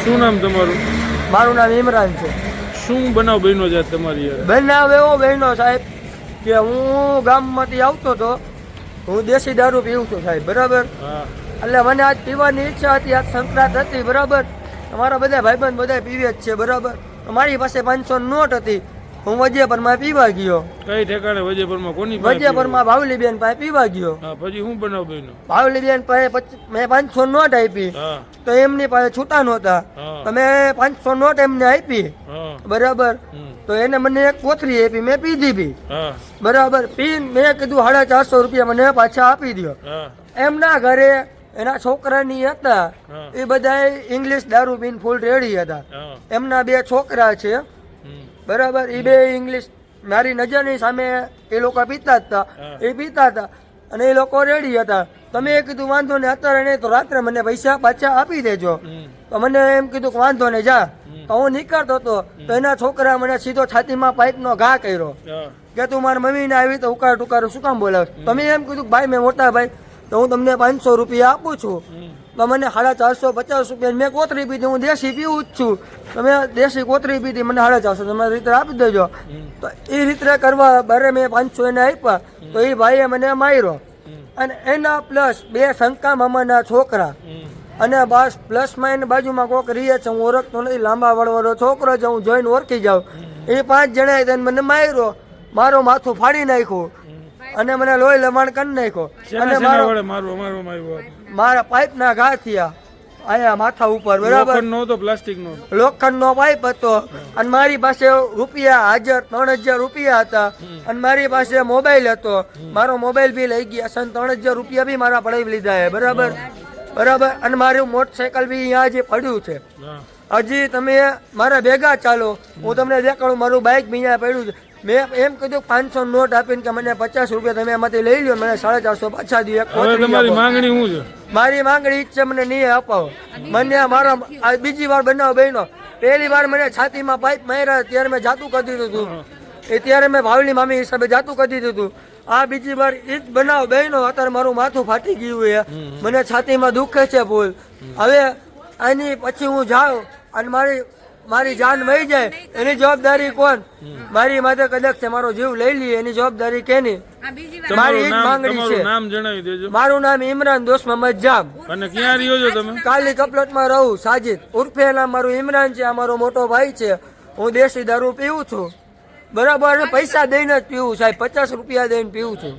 શું નામ તમારું? મારું નામ ઇમરાન છે. શું બનાવ બન્યો છે તમારી યાર? બનાવ એવો બન્યો સાહેબ કે હું ગામમાંથી આવતો હતો. હું દેશી દારૂ પીવું છું સાહેબ, બરાબર. હા. એટલે મને આજ પીવાની ઈચ્છા હતી, આજ સંક્રાંત હતી, બરાબર. અમારા બધા ભાઈબંધ બધા પીવે જ છે, બરાબર. મારી પાસે 500 નોટ હતી. હું વજેપરમાં પીવા ગયો. કઈ ઠેકાણે વજેપરમાં? કોની પાસે? વજેપરમાં ભાવલીબેન પાસે પીવા ગયો. હા, પછી શું બનાવ બન્યો? ભાવલીબેન પાસે મેં 500 નોટ આપી. હા. તો એમની પાસે છૂટા નહોતા. હા. તો મેં 500 નોટ એમને આપી, હા. બરાબર. તો એને મને એક કોથરી આપી, મેં પીધી બી, હા. બરાબર. પી મેં કીધું 450 રૂપિયા મને પાછા આપી દો. હા. એમના ઘરે એના છોકરાની હતા, હા. એ બધા ઇંગ્લિશ દારૂ પીને ફૂલ રેડી હતા. હા. એમના 2 છોકરા છે, હમ. બરાબર. એ 2 ઇંગ્લિશ મારી નજરની સામે એ લોકો પીતા હતા. હા. એ પીતા હતા અને એ લોકો રેડી હતા. તમે એ કીધું વાંધો ને અત્યારે નહીં તો રાત્રે મને પૈસા પાછા આપી દેજો. હમ. તો મને એમ કીધું કે વાંધો ને જા. તો હું નીકળતો હતો તો એના છોકરા મને સીધો છાતીમાં પાઇપનો ઘા કર્યો હા. કે તું મારા મમ્મીને આવી તો ઉકાર ટુકાર શું કામ બોલાવે. તમે એમ કીધું કે ભાઈ મેં મોટા ભાઈ તો હું તમને 500 રૂપિયા આપું છું. તો મને 450 રૂપિયા મેં કોતરી પીધી. હું દેશી પીવું જ છું. તમે દેશી કોતરી પીધી, મને 450 તમે રીતે આપી દેજો. તો એ રીતે કરવા બારે મેં 500 એને આપ્યા. તો એ ભાઈએ મને માર્યો. અને એના પ્લસ 2 શંકા મામાના છોકરા અને બસ પ્લસમાં એની બાજુમાં કોક રીએ છે, હું ઓળખતો નથી, લાંબા વાળો છોકરો છે, હું જોઈને ઓળખી જાઉં. એ 5 જણાએ તેને મને માર્યો, મારું માથું ફાડી નાખ્યું અને મને લોહી લમાણ કરી નાખ્યો. અને મારા પાઇપના ઘા થયા અહીંયા માથા ઉપર, બરાબર. લોખંડનો પાઇપ હતો અને મારી પાસે રૂપિયા હાજર 3000 રૂપિયા હતા અને મારી પાસે મોબાઈલ હતો. મારો મોબાઈલ બી લઈ ગયા છે અને 3000 રૂપિયા બી મારા પડાવી લીધા છે, બરાબર, બરાબર. અને મારું મોટરસાયકલ બી અહીંયા જે પડ્યું છે. હજી તમે મારા ભેગા ચાલો, હું તમને દેખાડું. મારું બાઇક બી અહીંયા પડ્યું છે. મેં એમ કીધું 500 નોટ આપીને કે મને 50 રૂપિયા તમે એમાંથી લઈ લો, મને 450 પાછા દો. તમારી માંગણી શું છે? મારી માંગણી છે મને નહીં અપાવો. મને મારા બીજી વાર બનાવ બન્યો. પહેલી વાર મને છાતીમાં પાઇપ માર્યા ત્યારે મેં જાતું કરી દીધું હતું. એ ત્યારે મેં ભાવલી મામી હિસાબે જાતું કરી દીધું હતું. આ બીજી વાર એ જ બનાવ બન્યો. અત્યારે મારું માથું ફાટી ગયું છે, મને છાતીમાં દુખે છે ફૂલ. હવે આની પછી હું જાઉં અને મારી જાન વહી જાય એની જવાબદારી કોણ? મારી માથે કદાચ છે મારો જીવ લઈ લઈએ એની જવાબદારી કેની? મારી એ જ માંગણી છે. નામ જણાવી દેજો. મારું નામ ઇમરાન દોસ્ત મોહમ્મદ જામ. અને ક્યાં રહ્યો છો તમે? કાલી કપલટમાં રહું. સાજિદ ઉર્ફે નામ મારું ઇમરાન છે. આ મારો મોટો ભાઈ છે. હું દેશી દારૂ પીવું છું, બરાબર. પૈસા દઈને જ પીવું સાહેબ, 50 રૂપિયા દઈને પીવું છું.